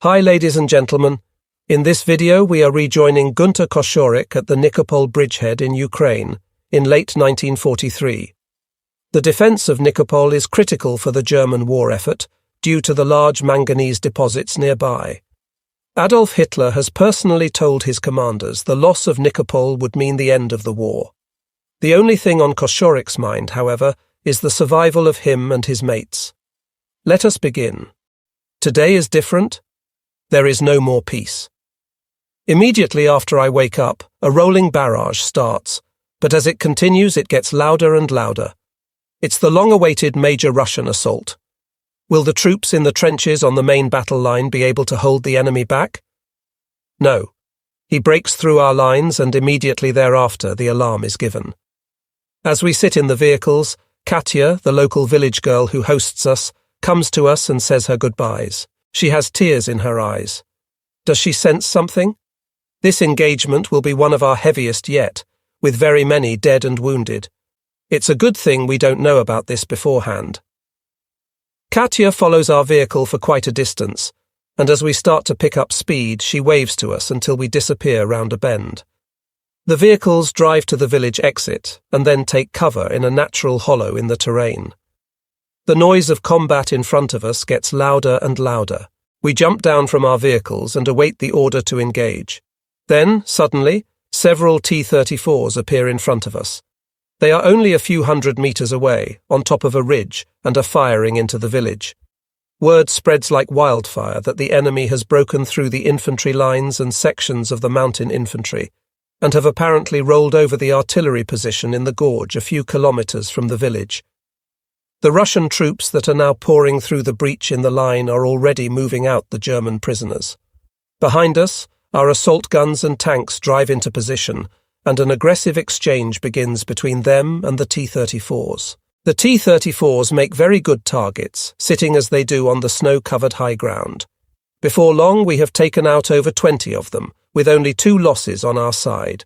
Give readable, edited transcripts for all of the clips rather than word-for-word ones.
Hi ladies and gentlemen, in this video we are rejoining Gunter Koszorek at the Nikopol bridgehead in Ukraine in late 1943. The defence of Nikopol is critical for the German war effort due to the large manganese deposits nearby. Adolf Hitler has personally told his commanders the loss of Nikopol would mean the end of the war. The only thing on Koszorek's mind, however, is the survival of him and his mates. Let us begin. Today is different. There is no more peace. Immediately after I wake up, a rolling barrage starts, but as it continues it gets louder and louder. It's the long-awaited major Russian assault. Will the troops in the trenches on the main battle line be able to hold the enemy back? No. He breaks through our lines and immediately thereafter the alarm is given. As we sit in the vehicles, Katya, the local village girl who hosts us, comes to us and says her goodbyes. She has tears in her eyes. Does she sense something? This engagement will be one of our heaviest yet, with very many dead and wounded. It's a good thing we don't know about this beforehand. Katya follows our vehicle for quite a distance, and as we start to pick up speed, she waves to us until we disappear round a bend. The vehicles drive to the village exit and then take cover in a natural hollow in the terrain. The noise of combat in front of us gets louder and louder. We jump down from our vehicles and await the order to engage. Then, suddenly, several T-34s appear in front of us. They are only a few hundred meters away, on top of a ridge, and are firing into the village. Word spreads like wildfire that the enemy has broken through the infantry lines and sections of the mountain infantry, and have apparently rolled over the artillery position in the gorge a few kilometers from the village. The Russian troops that are now pouring through the breach in the line are already moving out the German prisoners. Behind us, our assault guns and tanks drive into position, and an aggressive exchange begins between them and the T-34s. The T-34s make very good targets, sitting as they do on the snow-covered high ground. Before long, we have taken out over 20 of them, with only 2 losses on our side.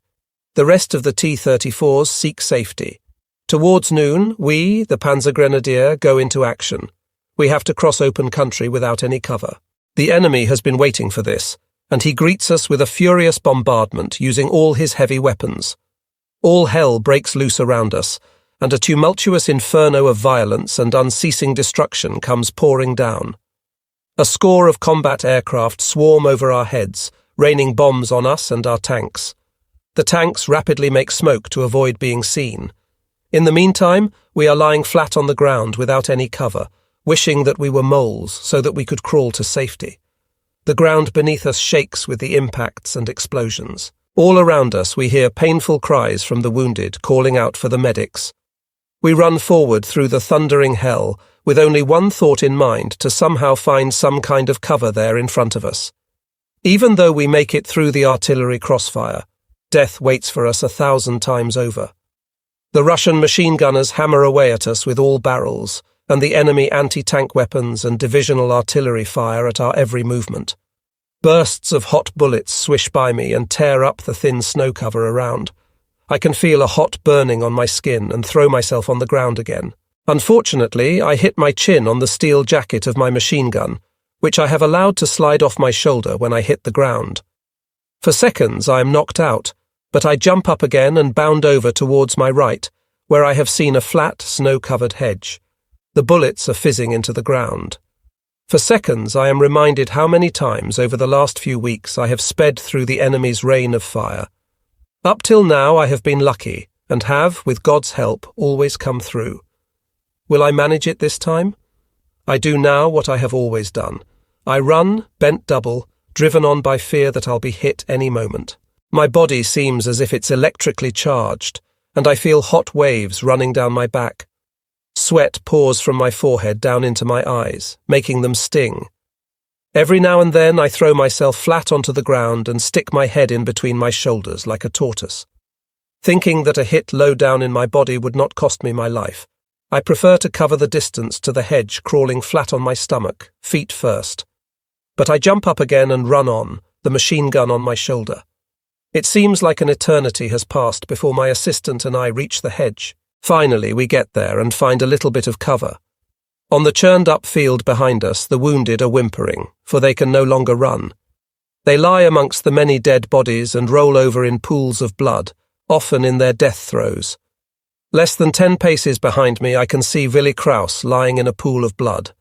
The rest of the T-34s seek safety. Towards noon, we, the Panzergrenadier, go into action. We have to cross open country without any cover. The enemy has been waiting for this, and he greets us with a furious bombardment using all his heavy weapons. All hell breaks loose around us, and a tumultuous inferno of violence and unceasing destruction comes pouring down. A score of combat aircraft swarm over our heads, raining bombs on us and our tanks. The tanks rapidly make smoke to avoid being seen. In the meantime, we are lying flat on the ground without any cover, wishing that we were moles so that we could crawl to safety. The ground beneath us shakes with the impacts and explosions. All around us we hear painful cries from the wounded calling out for the medics. We run forward through the thundering hell with only one thought in mind, to somehow find some kind of cover there in front of us. Even though we make it through the artillery crossfire, death waits for us 1,000 times over. The Russian machine gunners hammer away at us with all barrels, and the enemy anti-tank weapons and divisional artillery fire at our every movement. Bursts of hot bullets swish by me and tear up the thin snow cover around. I can feel a hot burning on my skin and throw myself on the ground again. Unfortunately, I hit my chin on the steel jacket of my machine gun, which I have allowed to slide off my shoulder when I hit the ground. For seconds I am knocked out, but I jump up again and bound over towards my right, where I have seen a flat, snow-covered hedge. The bullets are fizzing into the ground. For seconds I am reminded how many times over the last few weeks I have sped through the enemy's rain of fire. Up till now I have been lucky, and have, with God's help, always come through. Will I manage it this time? I do now what I have always done. I run, bent double, driven on by fear that I'll be hit any moment. My body seems as if it's electrically charged, and I feel hot waves running down my back. Sweat pours from my forehead down into my eyes, making them sting. Every now and then I throw myself flat onto the ground and stick my head in between my shoulders like a tortoise. Thinking that a hit low down in my body would not cost me my life, I prefer to cover the distance to the hedge, crawling flat on my stomach, feet first. But I jump up again and run on, the machine gun on my shoulder. It seems like an eternity has passed before my assistant and I reach the hedge. Finally, we get there and find a little bit of cover. On the churned-up field behind us, the wounded are whimpering, for they can no longer run. They lie amongst the many dead bodies and roll over in pools of blood, often in their death throes. Less than 10 paces behind me, I can see Willi Kraus lying in a pool of blood.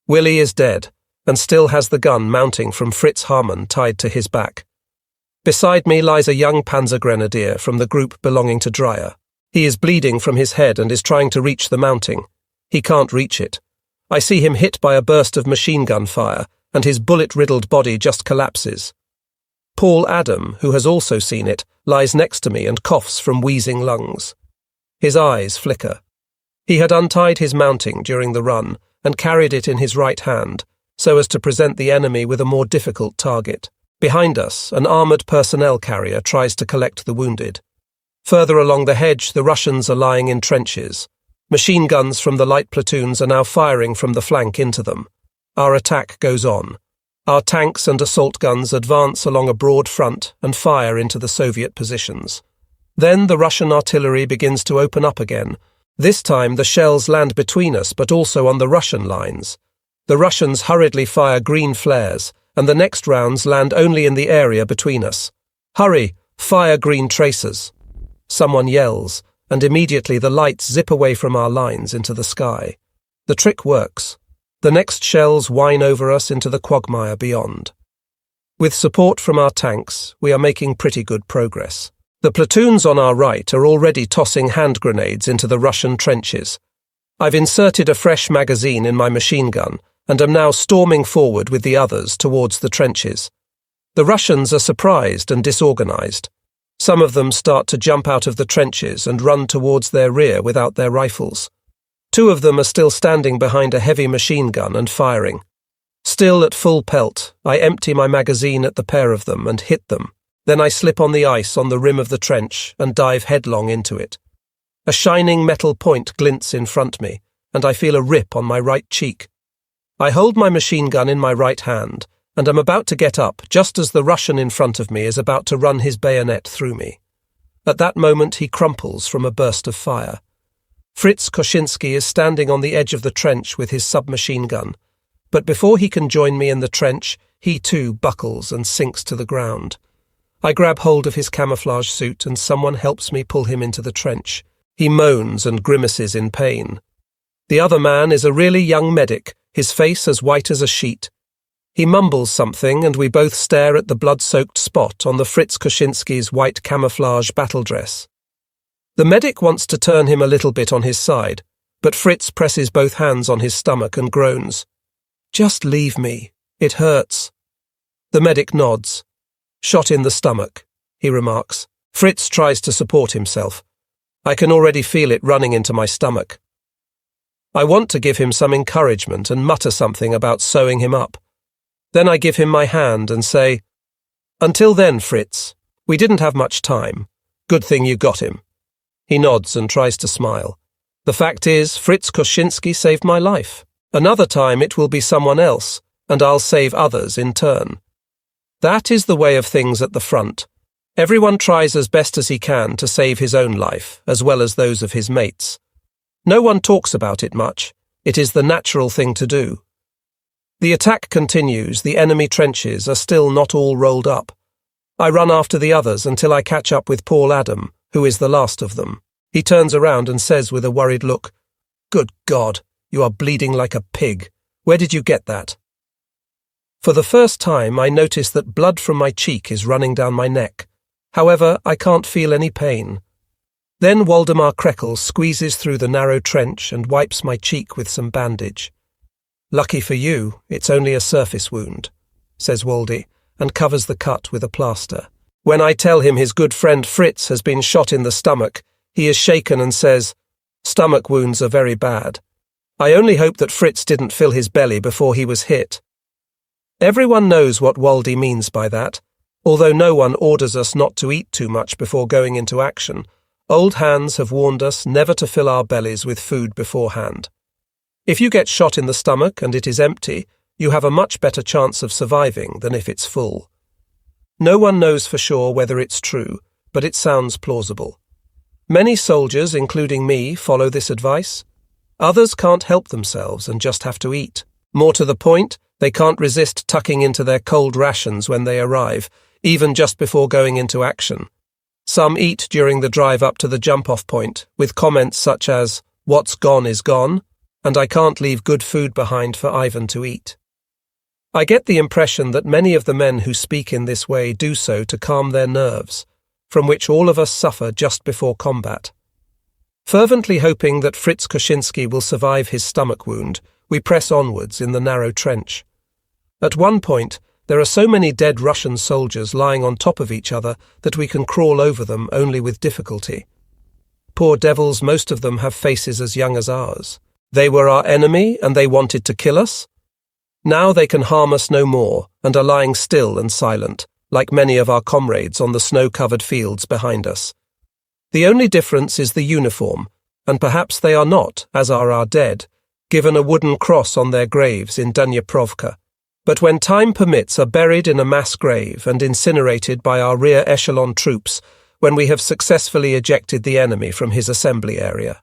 Willi is dead, and still has the gun mounting from Fritz Harman tied to his back. Beside me lies a young panzer grenadier from the group belonging to Dreyer. He is bleeding from his head and is trying to reach the mounting. He can't reach it. I see him hit by a burst of machine gun fire, and his bullet-riddled body just collapses. Paul Adam, who has also seen it, lies next to me and coughs from wheezing lungs. His eyes flicker. He had untied his mounting during the run and carried it in his right hand, so as to present the enemy with a more difficult target. Behind us, an armoured personnel carrier tries to collect the wounded. Further along the hedge, the Russians are lying in trenches. Machine guns from the light platoons are now firing from the flank into them. Our attack goes on. Our tanks and assault guns advance along a broad front and fire into the Soviet positions. Then the Russian artillery begins to open up again. This time the shells land between us, but also on the Russian lines. The Russians hurriedly fire green flares, and the next rounds land only in the area between us. Hurry, fire green tracers. Someone yells, and immediately the lights zip away from our lines into the sky. The trick works. The next shells whine over us into the quagmire beyond. With support from our tanks, we are making pretty good progress. The platoons on our right are already tossing hand grenades into the Russian trenches. I've inserted a fresh magazine in my machine gun and am now storming forward with the others towards the trenches. The Russians are surprised and disorganized. Some of them start to jump out of the trenches and run towards their rear without their rifles. 2 of them are still standing behind a heavy machine gun and firing. Still at full pelt, I empty my magazine at the pair of them and hit them. Then I slip on the ice on the rim of the trench and dive headlong into it. A shining metal point glints in front me, and I feel a rip on my right cheek. I hold my machine gun in my right hand, and am about to get up just as the Russian in front of me is about to run his bayonet through me. At that moment he crumples from a burst of fire. Fritz Koshinsky is standing on the edge of the trench with his submachine gun, but before he can join me in the trench, he too buckles and sinks to the ground. I grab hold of his camouflage suit and someone helps me pull him into the trench. He moans and grimaces in pain. The other man is a really young medic, his face as white as a sheet. He mumbles something and we both stare at the blood-soaked spot on the Fritz Koshinsky's white camouflage battle dress. The medic wants to turn him a little bit on his side, but Fritz presses both hands on his stomach and groans. "Just leave me. It hurts." The medic nods. "Shot in the stomach," he remarks. Fritz tries to support himself. I can already feel it running into my stomach. I want to give him some encouragement and mutter something about sewing him up. Then I give him my hand and say, "Until then, Fritz, we didn't have much time. Good thing you got him." He nods and tries to smile. The fact is, Fritz Koshinsky saved my life. Another time it will be someone else, and I'll save others in turn. That is the way of things at the front. Everyone tries as best as he can to save his own life, as well as those of his mates. No one talks about it much. It is the natural thing to do. The attack continues. The enemy trenches are still not all rolled up. I run after the others until I catch up with Paul Adam, who is the last of them. He turns around and says with a worried look, "Good God, you are bleeding like a pig. Where did you get that?" For the first time, I notice that blood from my cheek is running down my neck. However, I can't feel any pain. Then Waldemar Krekel squeezes through the narrow trench and wipes my cheek with some bandage. "Lucky for you, it's only a surface wound," says Waldy, and covers the cut with a plaster. When I tell him his good friend Fritz has been shot in the stomach, he is shaken and says, "Stomach wounds are very bad. I only hope that Fritz didn't fill his belly before he was hit." Everyone knows what Waldy means by that. Although no one orders us not to eat too much before going into action, old hands have warned us never to fill our bellies with food beforehand. If you get shot in the stomach and it is empty, you have a much better chance of surviving than if it's full. No one knows for sure whether it's true, but it sounds plausible. Many soldiers, including me, follow this advice. Others can't help themselves and just have to eat. More to the point, they can't resist tucking into their cold rations when they arrive, even just before going into action. Some eat during the drive up to the jump-off point, with comments such as, "What's gone is gone," and "I can't leave good food behind for Ivan to eat." I get the impression that many of the men who speak in this way do so to calm their nerves, from which all of us suffer just before combat. Fervently hoping that Fritz Koszynski will survive his stomach wound, we press onwards in the narrow trench. At one point, there are so many dead Russian soldiers lying on top of each other that we can crawl over them only with difficulty. Poor devils, most of them have faces as young as ours. They were our enemy and they wanted to kill us? Now they can harm us no more and are lying still and silent, like many of our comrades on the snow-covered fields behind us. The only difference is the uniform, and perhaps they are not, as are our dead, given a wooden cross on their graves in Dnyaprovka, but when time permits are buried in a mass grave and incinerated by our rear echelon troops when we have successfully ejected the enemy from his assembly area.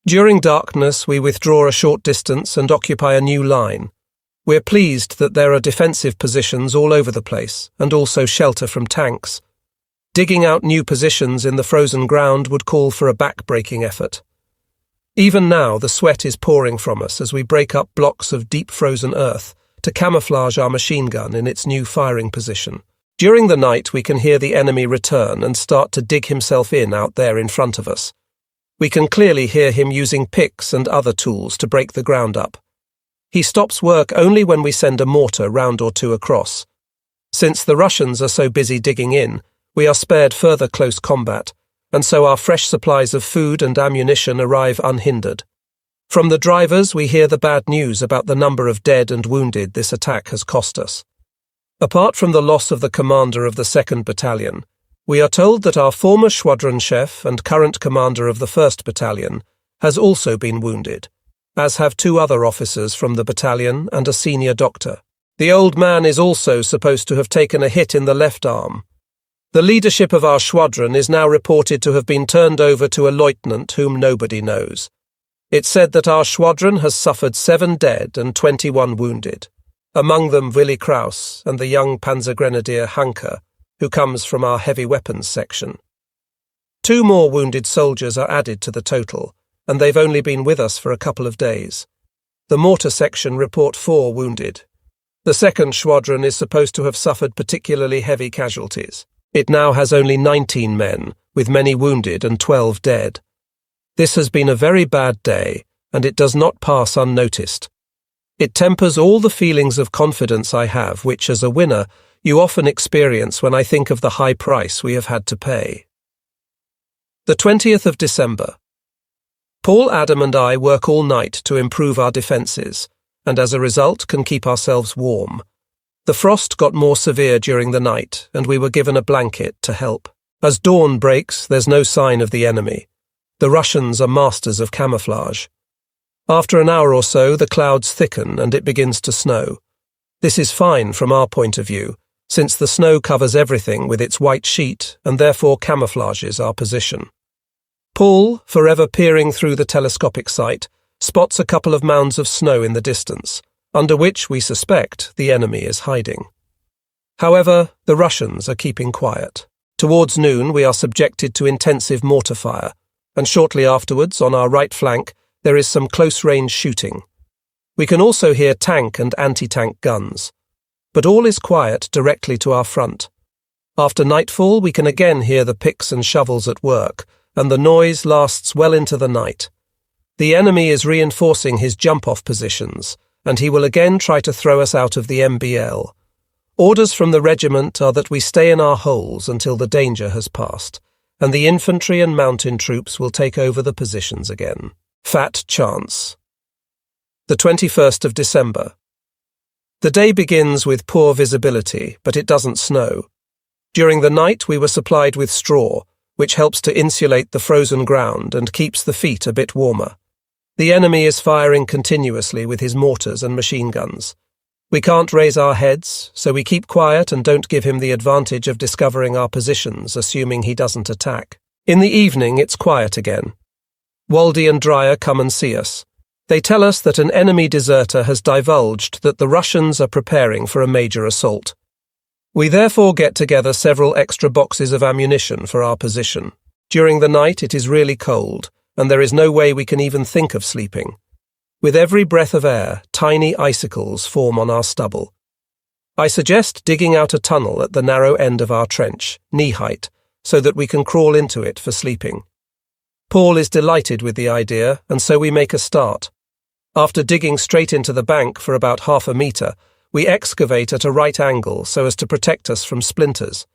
During darkness, we withdraw a short distance and occupy a new line. We're pleased that there are defensive positions all over the place and also shelter from tanks. Digging out new positions in the frozen ground would call for a back-breaking effort. Even now, the sweat is pouring from us as we break up blocks of deep frozen earth to camouflage our machine gun in its new firing position. During the night, we can hear the enemy return and start to dig himself in out there in front of us. We can clearly hear him using picks and other tools to break the ground up. He stops work only when we send a mortar round or two across. Since the Russians are so busy digging in, we are spared further close combat, and so our fresh supplies of food and ammunition arrive unhindered. From the drivers, we hear the bad news about the number of dead and wounded this attack has cost us. Apart from the loss of the commander of the 2nd Battalion, we are told that our former Squadron Chef and current commander of the 1st Battalion has also been wounded, as have 2 other officers from the battalion and a senior doctor. The old man is also supposed to have taken a hit in the left arm. The leadership of our squadron is now reported to have been turned over to a lieutenant whom nobody knows. It's said that our squadron has suffered 7 dead and 21 wounded, among them Willi Kraus and the young Panzer Grenadier Hanke, who comes from our heavy weapons section. 2 more wounded soldiers are added to the total, and they've only been with us for a couple of days. The mortar section report 4 wounded. The 2nd Squadron is supposed to have suffered particularly heavy casualties. It now has only 19 men, with many wounded and 12 dead. This has been a very bad day, and it does not pass unnoticed. It tempers all the feelings of confidence I have, which, as a winner, you often experience when I think of the high price we have had to pay. The 20th of December. Paul, Adam and I work all night to improve our defences, and as a result can keep ourselves warm. The frost got more severe during the night, and we were given a blanket to help. As dawn breaks, there's no sign of the enemy. The Russians are masters of camouflage. After an hour or so, the clouds thicken and it begins to snow. This is fine from our point of view, since the snow covers everything with its white sheet and therefore camouflages our position. Paul, forever peering through the telescopic sight, spots a couple of mounds of snow in the distance, under which we suspect the enemy is hiding. However, the Russians are keeping quiet. Towards noon, we are subjected to intensive mortar fire, and shortly afterwards, on our right flank, there is some close-range shooting. We can also hear tank and anti-tank guns. But all is quiet directly to our front. After nightfall, we can again hear the picks and shovels at work, and the noise lasts well into the night. The enemy is reinforcing his jump-off positions, and he will again try to throw us out of the MBL. Orders from the regiment are that we stay in our holes until the danger has passed, and the infantry and mountain troops will take over the positions again. Fat chance. The 21st of December. The day begins with poor visibility, but it doesn't snow. During the night we were supplied with straw, which helps to insulate the frozen ground and keeps the feet a bit warmer. The enemy is firing continuously with his mortars and machine guns. We can't raise our heads, so we keep quiet and don't give him the advantage of discovering our positions, assuming he doesn't attack. In the evening, it's quiet again. Waldy and Dreyer come and see us, They tell us that an enemy deserter has divulged that the Russians are preparing for a major assault. We therefore get together several extra boxes of ammunition for our position. During the night it is really cold, and there is no way we can even think of sleeping. With every breath of air, tiny icicles form on our stubble. I suggest digging out a tunnel at the narrow end of our trench, knee-height, so that we can crawl into it for sleeping. Paul is delighted with the idea, and so we make a start. After digging straight into the bank for about half a metre, we excavate at a right angle so as to protect us from splinters.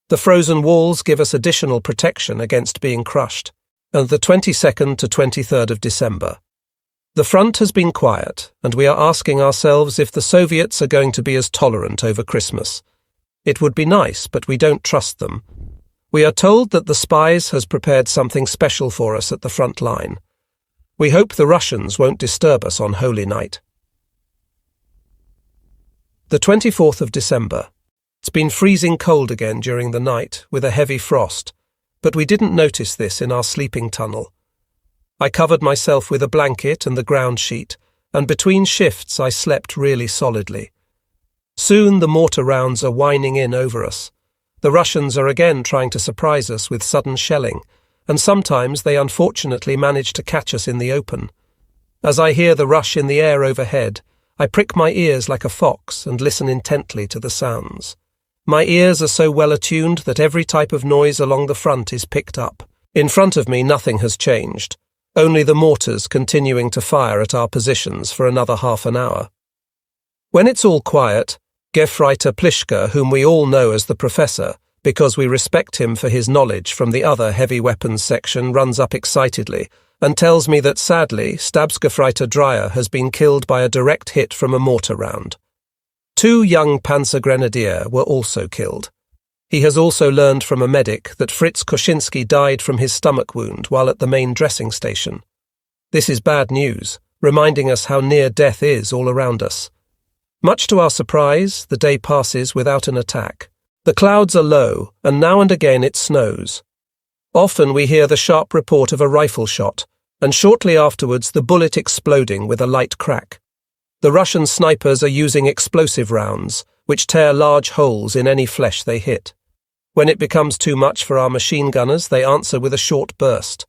The frozen walls give us additional protection against being crushed. And the 22nd to 23rd of December. The front has been quiet, and we are asking ourselves if the Soviets are going to be as tolerant over Christmas. It would be nice, but we don't trust them. We are told that the spies has prepared something special for us at the front line. We hope the Russians won't disturb us on Holy Night. The 24th of December. It's been freezing cold again during the night, with a heavy frost, but we didn't notice this in our sleeping tunnel. I covered myself with a blanket and the ground sheet, and between shifts I slept really solidly. Soon the mortar rounds are whining in over us. The Russians are again trying to surprise us with sudden shelling, and sometimes they unfortunately manage to catch us in the open. As I hear the rush in the air overhead, I prick my ears like a fox and listen intently to the sounds. My ears are so well attuned that every type of noise along the front is picked up. In front of me nothing has changed, only the mortars continuing to fire at our positions for another half an hour. When it's all quiet, Gefreiter Plischka, whom we all know as the Professor, because we respect him for his knowledge from the other heavy weapons section, runs up excitedly and tells me that sadly Stabsgefreiter Dreyer has been killed by a direct hit from a mortar round. 2 young Panzergrenadier were also killed. He has also learned from a medic that Fritz Koszynski died from his stomach wound while at the main dressing station. This is bad news, reminding us how near death is all around us. Much to our surprise, the day passes without an attack. The clouds are low, and now and again it snows. Often we hear the sharp report of a rifle shot, and shortly afterwards the bullet exploding with a light crack. The Russian snipers are using explosive rounds, which tear large holes in any flesh they hit. When it becomes too much for our machine gunners, they answer with a short burst.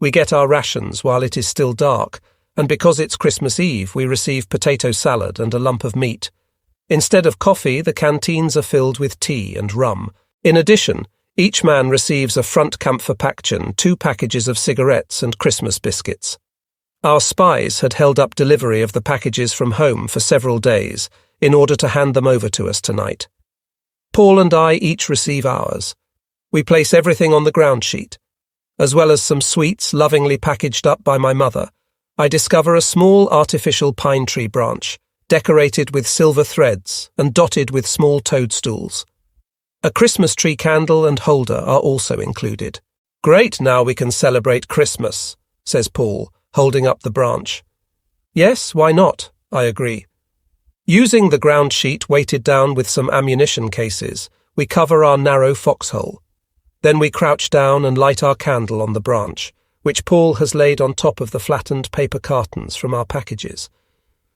We get our rations while it is still dark, and because it's Christmas Eve, we receive potato salad and a lump of meat. Instead of coffee, the canteens are filled with tea and rum. In addition, each man receives a Frontkampfverpackchen, 2 packages of cigarettes and Christmas biscuits. Our spies had held up delivery of the packages from home for several days in order to hand them over to us tonight. Paul and I each receive ours. We place everything on the ground sheet. As well as some sweets lovingly packaged up by my mother, I discover a small artificial pine tree branch, decorated with silver threads and dotted with small toadstools. A Christmas tree candle and holder are also included. "Great, now we can celebrate Christmas," says Paul, holding up the branch. "Yes, why not?" I agree. Using the ground sheet weighted down with some ammunition cases, we cover our narrow foxhole. Then we crouch down and light our candle on the branch, which Paul has laid on top of the flattened paper cartons from our packages.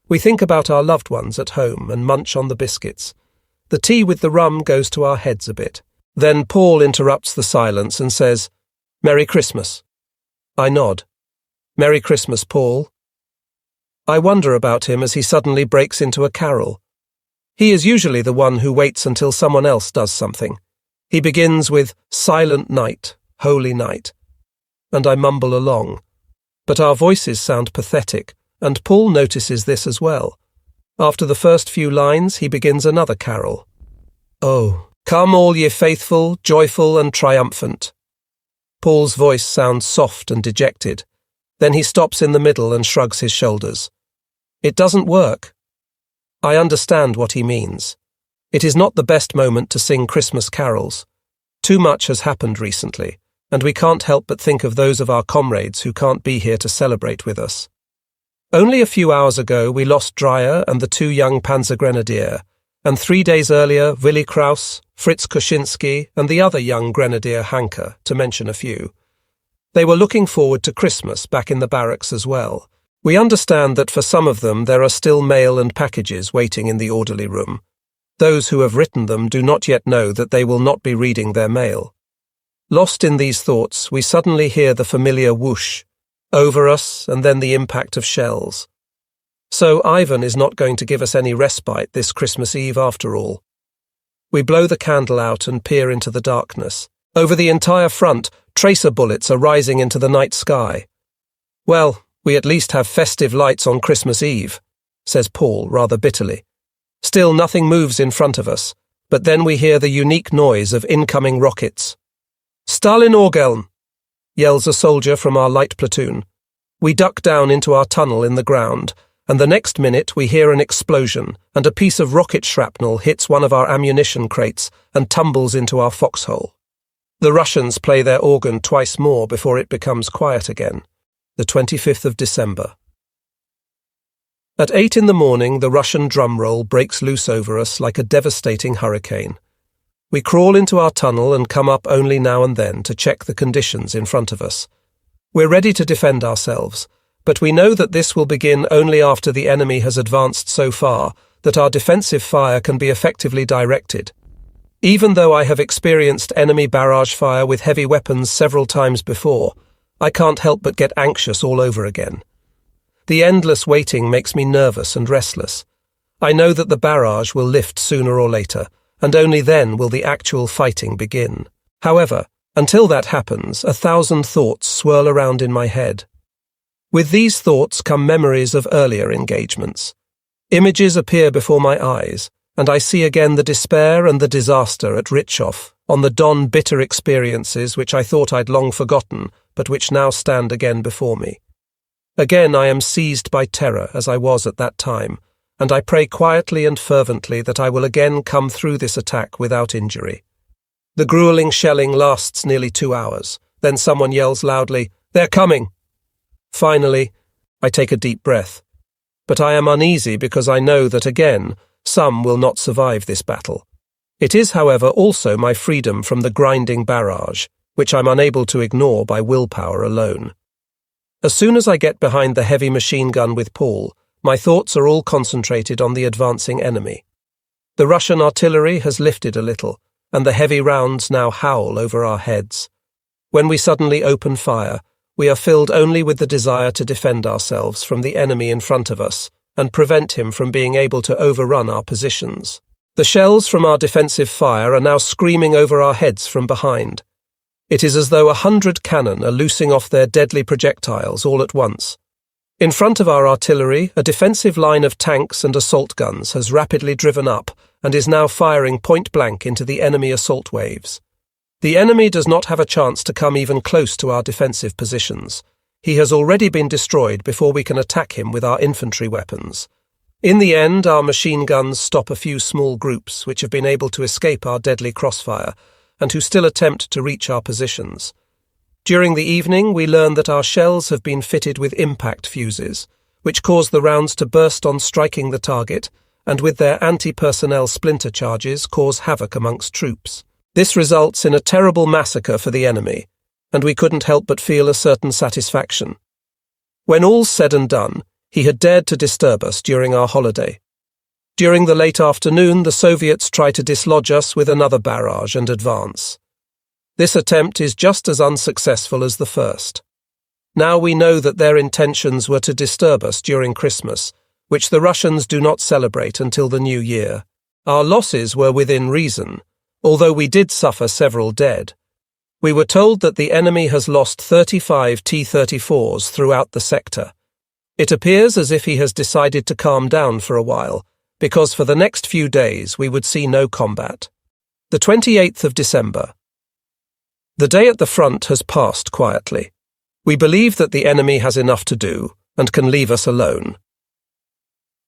We think about our loved ones at home and munch on the biscuits. The tea with the rum goes to our heads a bit. Then Paul interrupts the silence and says, "Merry Christmas." I nod. "Merry Christmas, Paul." I wonder about him as he suddenly breaks into a carol. He is usually the one who waits until someone else does something. He begins with "Silent Night, Holy Night," and I mumble along. But our voices sound pathetic, and Paul notices this as well. After the first few lines, he begins another carol. "Oh, come all ye faithful, joyful and triumphant." Paul's voice sounds soft and dejected. Then he stops in the middle and shrugs his shoulders. It doesn't work. I understand what he means. It is not the best moment to sing Christmas carols. Too much has happened recently, and we can't help but think of those of our comrades who can't be here to celebrate with us. Only a few hours ago we lost Dreyer and the 2 young Panzergrenadier, and 3 days earlier Willi Kraus, Fritz Koszynski and the other young grenadier Hanke, to mention a few. They were looking forward to Christmas back in the barracks as well. We understand that for some of them there are still mail and packages waiting in the orderly room. Those who have written them do not yet know that they will not be reading their mail. Lost in these thoughts, we suddenly hear the familiar whoosh over us and then the impact of shells. So Ivan is not going to give us any respite this Christmas Eve after all. We blow the candle out and peer into the darkness. Over the entire front, tracer bullets are rising into the night sky. Well, we at least have festive lights on Christmas Eve, says Paul rather bitterly. Still nothing moves in front of us, but then we hear the unique noise of incoming rockets. Stalin Orgeln, yells a soldier from our light platoon. We duck down into our tunnel in the ground, and the next minute we hear an explosion, and a piece of rocket shrapnel hits one of our ammunition crates and tumbles into our foxhole. The Russians play their organ twice more before it becomes quiet again. The 25th of December. At 8 in the morning, the Russian drum roll breaks loose over us like a devastating hurricane. We crawl into our tunnel and come up only now and then to check the conditions in front of us. We're ready to defend ourselves, but we know that this will begin only after the enemy has advanced so far that our defensive fire can be effectively directed. Even though I have experienced enemy barrage fire with heavy weapons several times before, I can't help but get anxious all over again. The endless waiting makes me nervous and restless. I know that the barrage will lift sooner or later, and only then will the actual fighting begin. However, until that happens, 1,000 thoughts swirl around in my head. With these thoughts come memories of earlier engagements. Images appear before my eyes, and I see again the despair and the disaster at Ritchow, on the Don bitter experiences which I thought I'd long forgotten, but which now stand again before me. Again I am seized by terror as I was at that time, and I pray quietly and fervently that I will again come through this attack without injury. The grueling shelling lasts nearly 2 hours. Then someone yells loudly, "They're coming!" Finally, I take a deep breath. But I am uneasy because I know that again, some will not survive this battle. It is, however, also my freedom from the grinding barrage, which I'm unable to ignore by willpower alone. As soon as I get behind the heavy machine gun with Paul, my thoughts are all concentrated on the advancing enemy. The Russian artillery has lifted a little, and the heavy rounds now howl over our heads. When we suddenly open fire, we are filled only with the desire to defend ourselves from the enemy in front of us and prevent him from being able to overrun our positions. The shells from our defensive fire are now screaming over our heads from behind. It is as though 100 cannon are loosing off their deadly projectiles all at once. In front of our artillery, a defensive line of tanks and assault guns has rapidly driven up and is now firing point-blank into the enemy assault waves. The enemy does not have a chance to come even close to our defensive positions. He has already been destroyed before we can attack him with our infantry weapons. In the end, our machine guns stop a few small groups which have been able to escape our deadly crossfire and who still attempt to reach our positions. During the evening, we learn that our shells have been fitted with impact fuses, which cause the rounds to burst on striking the target, and with their anti-personnel splinter charges cause havoc amongst troops. This results in a terrible massacre for the enemy, and we couldn't help but feel a certain satisfaction. When all's said and done, he had dared to disturb us during our holiday. During the late afternoon, the Soviets try to dislodge us with another barrage and advance. This attempt is just as unsuccessful as the first. Now we know that their intentions were to disturb us during Christmas, which the Russians do not celebrate until the New Year. Our losses were within reason, although we did suffer several dead. We were told that the enemy has lost 35 T-34s throughout the sector. It appears as if he has decided to calm down for a while, because for the next few days we would see no combat. The 28th of December. The day at the front has passed quietly. We believe that the enemy has enough to do and can leave us alone.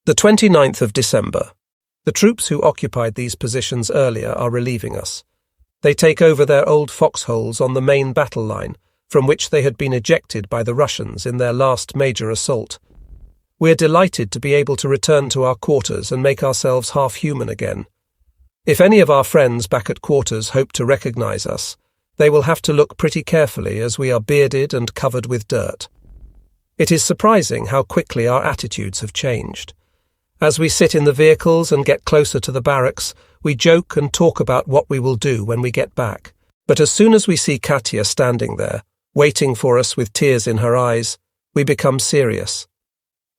The 29th of December. The troops who occupied these positions earlier are relieving us. They take over their old foxholes on the main battle line, from which they had been ejected by the Russians in their last major assault. We're delighted to be able to return to our quarters and make ourselves half-human again. If any of our friends back at quarters hope to recognize us, they will have to look pretty carefully as we are bearded and covered with dirt. It is surprising how quickly our attitudes have changed. As we sit in the vehicles and get closer to the barracks, we joke and talk about what we will do when we get back. But as soon as we see Katya standing there, waiting for us with tears in her eyes, we become serious.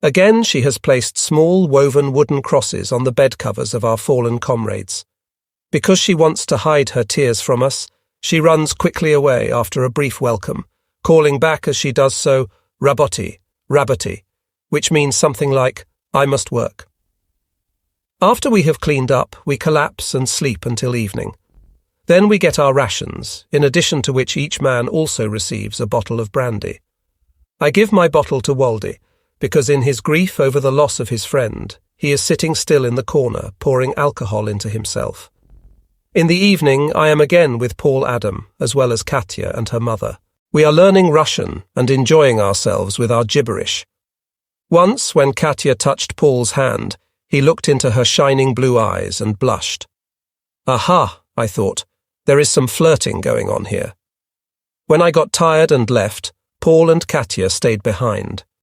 Again, she has placed small woven wooden crosses on the bed covers of our fallen comrades. Because she wants to hide her tears from us, she runs quickly away after a brief welcome, calling back as she does so, Raboti, Raboti, which means something like, I must work. After we have cleaned up, we collapse and sleep until evening. Then we get our rations, in addition to which each man also receives a bottle of brandy. I give my bottle to Waldy, because in his grief over the loss of his friend, he is sitting still in the corner, pouring alcohol into himself. In the evening, I am again with Paul Adam, as well as Katya and her mother. We are learning Russian and enjoying ourselves with our gibberish. Once, when Katya touched Paul's hand, he looked into her shining blue eyes and blushed. Aha, I thought, there is some flirting going on here. When I got tired and left, Paul and Katya stayed behind.